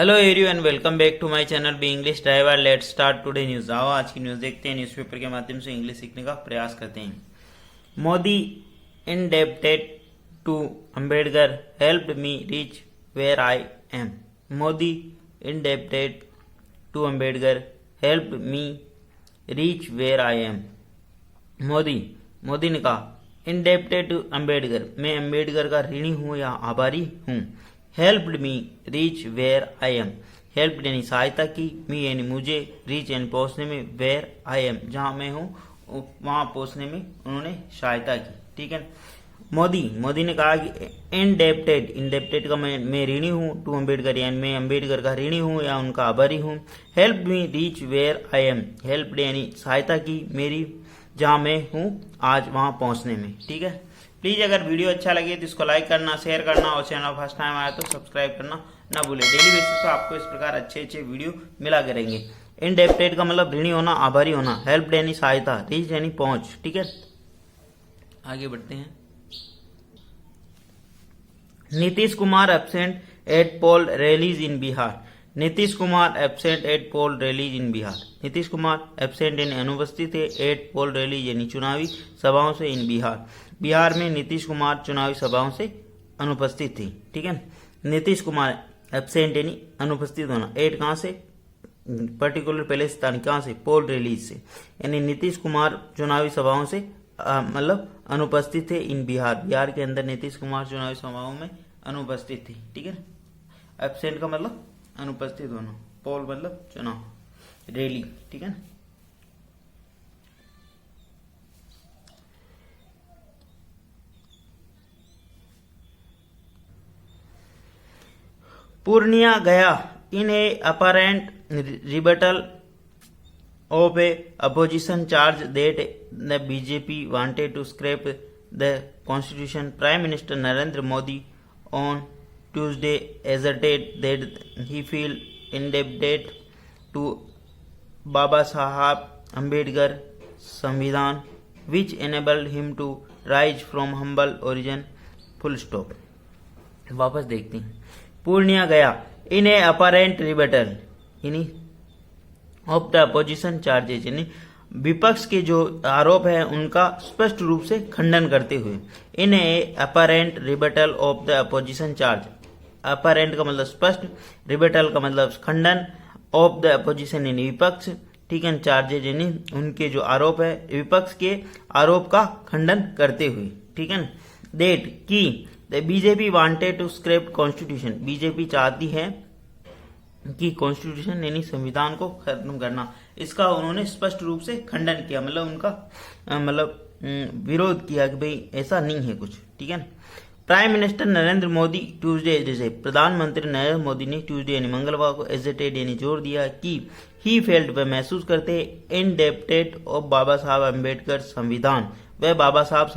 Hello everyone, welcome back to my channel B English driver. Let's start today news. आओ आज की news देखते हैं। न्यूज़पेपर के माध्यम से इंग्लिश सीखने का प्रयास करते हैं। Modi indebted to Ambedkar helped me reach where I am. Modi indebted to Ambedkar helped me reach where I am. Modi ने कहा इंडेप्टेड टू अंबेडकर, मैं अंबेडकर का ऋणी हूँ या आभारी हूँ। Helped me reach where I am, help यानी सहायता की, मी यानी मुझे, रीच यानी पहुंचने में, वेयर आई एम जहां मैं हूं वहां पहुंचने में उन्होंने सहायता की। ठीक है। मोदी ने कहा कि इंडेप्टेड का मैं ऋणी हूँ, टू अम्बेडकर यानी मैं अम्बेडकर का ऋणी हूँ या उनका आभारी हूँ। Help me reach where I am, help यानी सहायता की मेरी जहां मैं हूँ आज वहां पहुंचने में। ठीक है। प्लीज अगर वीडियो अच्छा लगे तो इसको लाइक करना, शेयर करना और चैनल फर्स्ट टाइम आया तो सब्सक्राइब करना ना भूले। डेली बेसिस पे आपको इस प्रकार अच्छे अच्छे वीडियो मिला करेंगे। इंडेप्टेड का मतलब ऋणी होना, आभारी होना। हेल्प यानी सहायता, रीच यानी पहुंच। ठीक है, आगे बढ़ते हैं। Nitish Kumar absent eight pole rallies in Bihar. Nitish Kumar absent eight pole rallies in Bihar. Nitish Kumar absent यानी अनुपस्थित है, एट पोल रैली यानी चुनावी सभाओं से, इन बिहार बिहार में नीतीश कुमार चुनावी सभाओं से अनुपस्थित थी। ठीक है। नीतीश कुमार एब्सेंट यानी अनुपस्थित होना, एट कहां से, पर्टिकुलर पहले स्थान कहां से, पोल रैलीज से, यानी नीतीश कुमार चुनावी सभाओं से मतलब अनुपस्थित थे इन बिहार बिहार के अंदर नीतीश कुमार चुनावी सभाओं में अनुपस्थित थी। ठीक है। एब्सेंट का मतलब अनुपस्थित होना, पोल मतलब चुनाव, रैली। ठीक है। Purnia Gaya in a apparent rebuttal of a opposition charge that the BJP wanted to scrap the constitution. Prime Minister Narendra Modi on Tuesday asserted that he felt indebted to Baba Saheb Ambedkar Samvidhan, which enabled him to rise from humble origin. Full stop. वापस देखते हैं। Purnia Gaya in a apparent rebuttal यानी of the opposition charges यानी विपक्ष के जो आरोप है उनका स्पष्ट रूप से खंडन करते हुए, in a apparent rebuttal of the opposition charge. Apparent का मतलब स्पष्ट, रिबटल का मतलब खंडन, ऑफ द अपोजिशन यानी विपक्ष। ठीक है। चार्जेज यानी उनके जो आरोप है, विपक्ष के आरोप का खंडन करते हुए। ठीक है। डेट की the BJP wanted to scrap constitution, BJP चाहती है कि कॉन्स्टिट्यूशन यानी संविधान को खत्म करना। इसका उन्होंने स्पष्ट रूप से खंडन किया, मतलब उनका विरोध किया कि भाई ऐसा नहीं है कुछ। ठीक है। Prime minister Narendra Modi Tuesday, जैसे प्रधानमंत्री नरेंद्र मोदी ने ट्यूसडे यानी मंगलवार को एजेटेड यानी जोर दिया कि ही फेल्ट वह महसूस करते इंडेप्टेड ऑफ बाबा साहब अम्बेडकर संविधान, वह बाबा साहब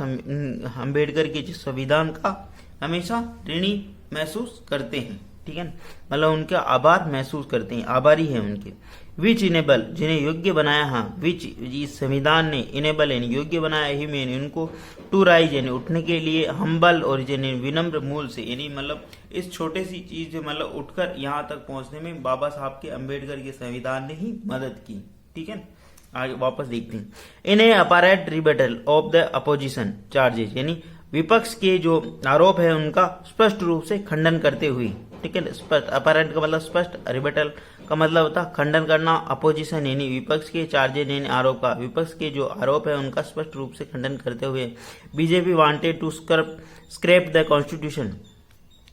अम्बेडकर के संविधान का हमेशा ऋणी महसूस करते हैं। ठीक है। मतलब उनका आभार महसूस करते हैं, आभारी है उनके। विच इनेबल जिन्हें योग्य बनाया, हाँ विच इस संविधान ने इनेबल यानी योग्य बनाया, हिम यानी उनको, टू राइज यानी उठने के लिए, हम्बल ओरिजिन यानी विनम्र मूल से, यानी मतलब इस छोटे सी चीज मतलब उठकर यहाँ तक पहुंचने में बाबा साहब के अम्बेडकर के संविधान ने ही मदद की। ठीक है। आगे वापस देखते हैं। In a apparent rebuttal of the opposition charges यानी विपक्ष के जो आरोप है उनका स्पष्ट रूप से खंडन करते हुए। ठीक है। स्पष्ट, अपरेंट का मतलब स्पष्ट, रिबटल का मतलब होता खंडन करना, अपोजिशन यानी विपक्ष के, चार्जेज यानी आरोप का, विपक्ष के जो आरोप है उनका स्पष्ट रूप से खंडन करते हुए। BJP wanted to scrap the constitution,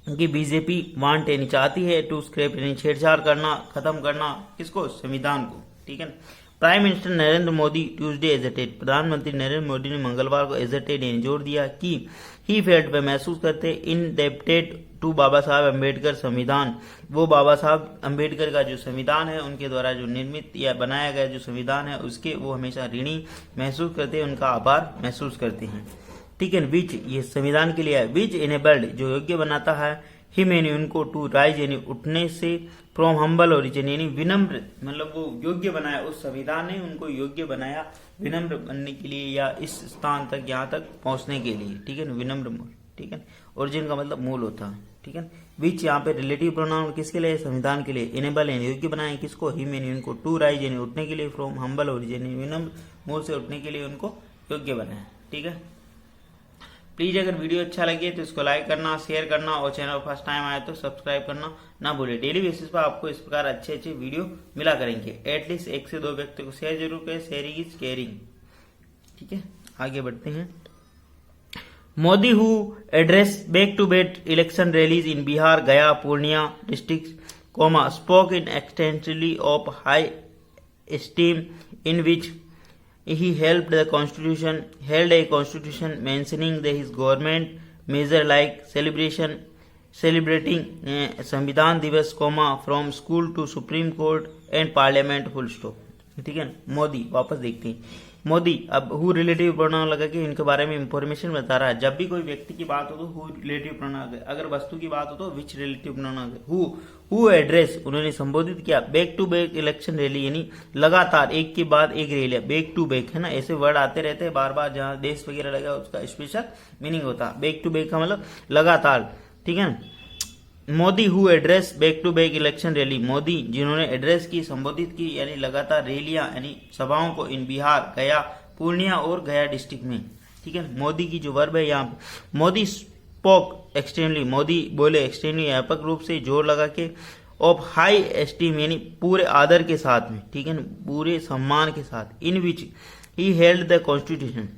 कि बीजेपी वांट यानी चाहती है, टू स्क्रैप यानी छेड़छाड़ करना, खत्म करना, किसको, संविधान को। ठीक है। Prime minister Narendra Modi Tuesday एजेटेड, प्रधानमंत्री नरेंद्र मोदी ने मंगलवार को एजेटेड यानी जोर दिया कि ही फेल्ट वे महसूस करते इंडेप्टेड टू बाबा साहब अम्बेडकर संविधान, वो बाबा साहब अम्बेडकर का जो संविधान है उनके द्वारा जो निर्मित या बनाया गया जो संविधान है उसके वो हमेशा ऋणी महसूस करते हैं, उनका आभार महसूस करते हैं। ठीक है। विच ये संविधान के लिए है, विच इनेबल्ड जो योग्य बनाता है, हिम यानी उनको, टू राइज यानी उठने से, फ्रॉम हम्बल ओरिजिन यानी विनम्र, मतलब वो योग्य बनाया, उस संविधान ने उनको योग्य बनाया विनम्र बनने के लिए या इस स्थान तक यहाँ तक पहुंचने के लिए। ठीक है। विनम्र मूल। ठीक है। ओरिजिन का मतलब मूल होता है। ठीक है। विच यहाँ पे रिलेटिव प्रोनाउन किसके लिए, संविधान के लिए, इनेबल यानी योग्य बनाए किसको, हिम यानी उनको, टू राइज यानी उठने के लिए, फ्रॉम हम्बल ओरिजिन यानी विनम्र मूल से उठने के लिए उनको योग्य बनाए। ठीक है, प्लीज अगर वीडियो अच्छा लगे तो इसको लाइक करना, शेयर करना और चैनल फर्स्ट टाइम आए तो सब्सक्राइब करना ना भूले। डेली बेसिस पर आपको इस प्रकार अच्छे अच्छे वीडियो मिला करेंगे। एटलीस्ट 1 से 2 व्यक्ति को शेयर जरूर करें, शेयरिंग इज केयरिंग। ठीक है, आगे बढ़ते हैं। Modi who address back to back election rallies in Bihar, Gaya, Purnia district, spoke in extensively of high esteem in which he held a constitution mentioning his government measure like celebrating संविधान दिवस, from school to Supreme Court and Parliament, full stop। ठीक है, मोदी, वापस देखते हैं। मोदी, अब who relative pronoun लगा के इनके बारे में इंफॉर्मेशन बता रहा है। जब भी कोई व्यक्ति की बात हो तो हु रिलेटिव प्रोनाउन, अगर वस्तु की बात हो तो which relative pronoun. Who address, उन्होंने संबोधित किया, back to back election rally यानी लगातार एक के बाद एक रैली, बैक टू बैक है ना, ऐसे वर्ड आते रहते हैं बार बार, जहां देश वगैरह लगा उसका स्पेशल मीनिंग होता है। बैक टू बैक का मतलब लगातार। ठीक है, Modi who address back to back election rally, Modi जिन्होंने एड्रेस की, संबोधित की यानी लगातार रैलियां यानी सभाओं को, इन बिहार, गया, पूर्णिया और गया डिस्ट्रिक्ट में। ठीक है, मोदी की जो वर्ब है यहाँ, मोदी स्पोक एक्सट्रीमली, मोदी बोले एक्सट्रीमली व्यापक रूप से, जोर लगा के, ऑफ हाई एस्टीम यानी पूरे आदर के साथ में, ठीक है, पूरे सम्मान के साथ, in which he held the constitution,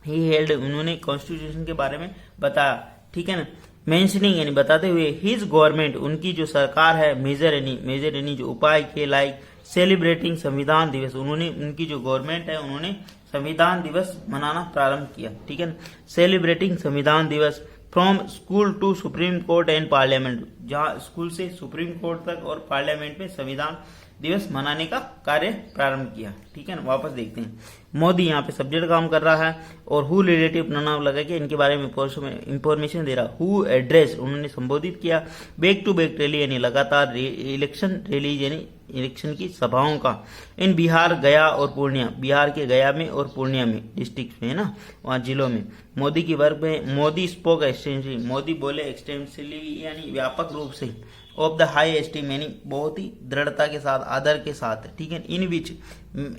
he held उन्होंने कॉन्स्टिट्यूशन के बारे में बताया। ठीक है ना, मेंशनिंग यानी बताते हुए, हिज गवर्नमेंट उनकी जो सरकार है, मेजर यानी जो उपाय के, लाइक सेलिब्रेटिंग संविधान दिवस, उन्होंने उनकी जो गवर्नमेंट है उन्होंने संविधान दिवस मनाना प्रारंभ किया। ठीक है, celebrating Samvidhan Diwas, from school to supreme court and parliament, जहां स्कूल से सुप्रीम कोर्ट तक और पार्लियामेंट में संविधान दिवस मनाने का कार्य प्रारंभ किया। ठीक है ना, वापस देखते हैं। मोदी यहाँ पे सब्जेक्ट काम कर रहा है और हु रिलेटिव प्रोनाउन लगा के इनके बारे में इंफॉर्मेशन दे रहा। हु एड्रेस, उन्होंने संबोधित किया, बैक टू बैक रैली यानी लगातार इलेक्शन रैली यानी इलेक्शन की सभाओं का, इन बिहार, गया और पूर्णिया, बिहार के गया में और पूर्णिया में डिस्ट्रिक्ट में है ना, वहाँ जिलों में। मोदी की वर्ब है, मोदी स्पोक एक्सटेंसिवली, मोदी बोले एक्सटेंसिवली यानी व्यापक रूप से, ऑफ द हाई एस्टीम यानी बहुत ही दृढ़ता के साथ, आदर के साथ। ठीक है, इन which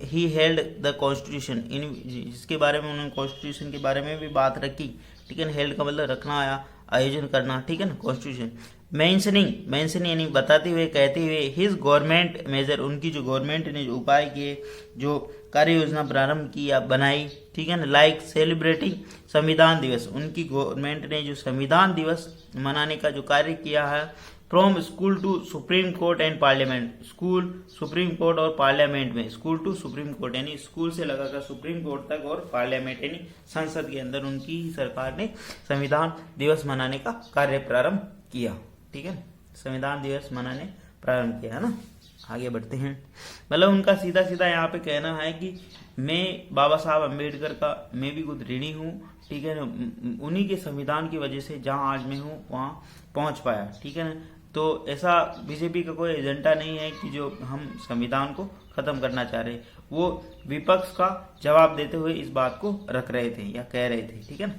he held the constitution, इन जिसके बारे में उन्होंने कॉन्स्टिट्यूशन के बारे में भी बात रखी। ठीक है, हेल्ड का मतलब रखना, आया आयोजन करना। ठीक है ना, कॉन्स्टिट्यूशन। मेंशनिंग यानी बताते हुए, कहते हुए, हिज गवर्नमेंट मेजर, उनकी जो गवर्नमेंट ने जो उपाय किए, जो कार्य योजना प्रारंभ की या बनाई। ठीक है ना, लाइक सेलिब्रेटिंग संविधान दिवस, उनकी गवर्नमेंट ने जो संविधान दिवस मनाने का जो कार्य किया है, from school to supreme court and parliament, school, supreme court और पार्लियामेंट में, स्कूल टू सुप्रीम कोर्ट यानी स्कूल से लगाकर सुप्रीम कोर्ट तक और पार्लियामेंट यानी संसद के अंदर उनकी ही सरकार ने संविधान दिवस मनाने का कार्य प्रारंभ किया। ठीक है, संविधान दिवस मनाने प्रारंभ किया है ना। आगे बढ़ते हैं। मतलब उनका सीधा सीधा यहाँ पे कहना है कि मैं बाबा साहब अम्बेडकर का मैं भी खुद ऋणी हूँ। ठीक है ना, उन्हीं के संविधान की वजह से जहाँ आज मैं हूँ वहाँ पहुँच पाया। ठीक है ना, तो ऐसा बीजेपी का कोई एजेंडा नहीं है कि जो हम संविधान को खत्म करना चाह रहे, वो विपक्ष का जवाब देते हुए इस बात को रख रहे थे या कह रहे थे। ठीक है ना,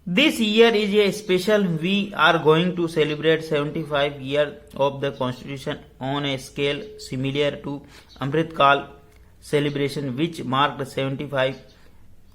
This year is a special. We are going to celebrate 75 years of the Constitution on a scale similar to Amrit Kal celebration, which marked 75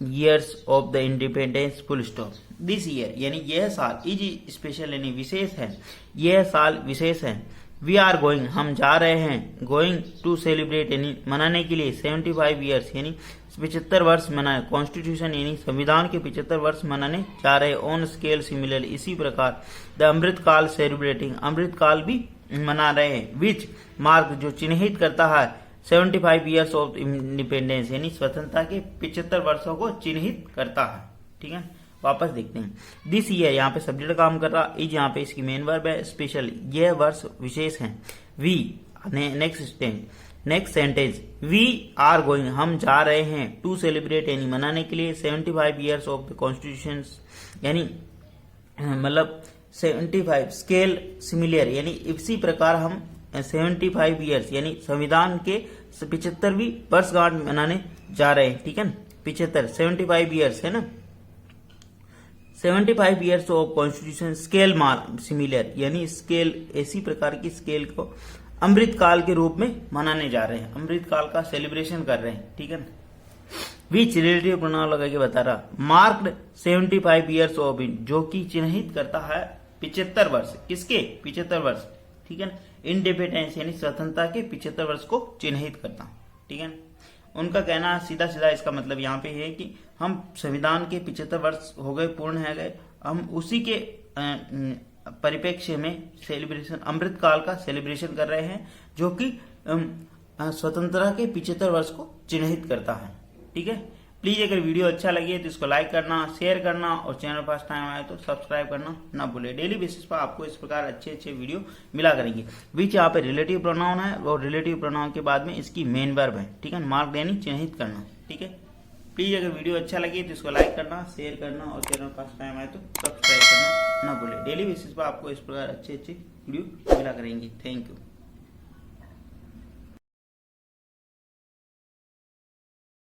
years of the independence. Full stop. This year यानी यह साल is special यानी विशेष है, यह साल विशेष है। We are going हम जा रहे हैं, going to celebrate यानी मनाने के लिए, 75 years यानी 75 वर्ष मनाए, कॉन्स्टिट्यूशन यानी संविधान के 75 वर्ष मनाने जा रहे, ऑन स्केल सिमिलर इसी प्रकार, द अमृत काल सेलिब्रेटिंग अमृत काल भी मना रहे हैं, विच मार्क जो चिन्हित करता है 75 ईयर्स ऑफ इंडिपेंडेंस यानी स्वतंत्रता के 75 वर्षों को चिन्हित करता है। ठीक है, वापस देखते हैं। दिस ईयर यहाँ पे सब्जेक्ट काम कर रहा, इज यहाँ पे इसकी मेन वर्ब है, स्पेशल यह वर्ष विशेष है। We next sentence, we are going हम जा रहे हैं, टू सेलिब्रेट यानी मनाने के लिए, 75 ईयर्स ऑफ द कॉन्स्टिट्यूशन यानी मतलब 75 स्केल सिमिलर यानी इसी प्रकार हम 75 ईयर्स यानी संविधान के 75वीं वर्षगांठ मनाने जा रहे हैं। ठीक है ना, 75 75 ईयर्स है ना, 75 years of constitution scale mark similar, यानी स्केल ऐसी प्रकार की स्केल को अमृत काल के रूप में मनाने जा रहे हैं, अमृत काल का सेलिब्रेशन कर रहे हैं, ठीक है ना। विच रिलेटिव प्रोनाउन लगा के बता रहा, मार्क्ड 75 ईयर्स ऑफ इन, जो कि चिन्हित करता है 75 वर्ष, किसके 75 वर्ष, ठीक है ना। इंडिपेंडेंस यानी स्वतंत्रता के 75 वर्ष को चिन्हित करता, ठीक है ना। उनका कहना सीधा सीधा इसका मतलब यहाँ पे है कि हम संविधान के 75 वर्ष हो गए, पूर्ण है गए, हम उसी के परिप्रेक्ष्य में सेलिब्रेशन, अमृत काल का सेलिब्रेशन कर रहे हैं, जो कि स्वतंत्रता के 75 वर्ष को चिन्हित करता है, ठीक है। प्लीज अगर वीडियो अच्छा लगे तो इसको लाइक करना, शेयर करना और चैनल फर्स्ट टाइम आए तो सब्सक्राइब करना ना भूले। डेली बेसिस पर आपको इस प्रकार अच्छे अच्छे वीडियो मिला करेंगे। विच यहाँ पे रिलेटिव प्रोनाउन है और रिलेटिव प्रोनाउन के बाद में इसकी मेन वर्ब है, ठीक है। मार्क यानी चिन्हित करना, ठीक है। प्लीज अगर वीडियो अच्छा लगे तो इसको लाइक करना, शेयर करना और चैनल फर्स्ट टाइम आए तो सब्सक्राइब करना ना भूले। डेली बेसिस पर आपको इस प्रकार अच्छे अच्छे वीडियो मिला करेंगे। Thank you.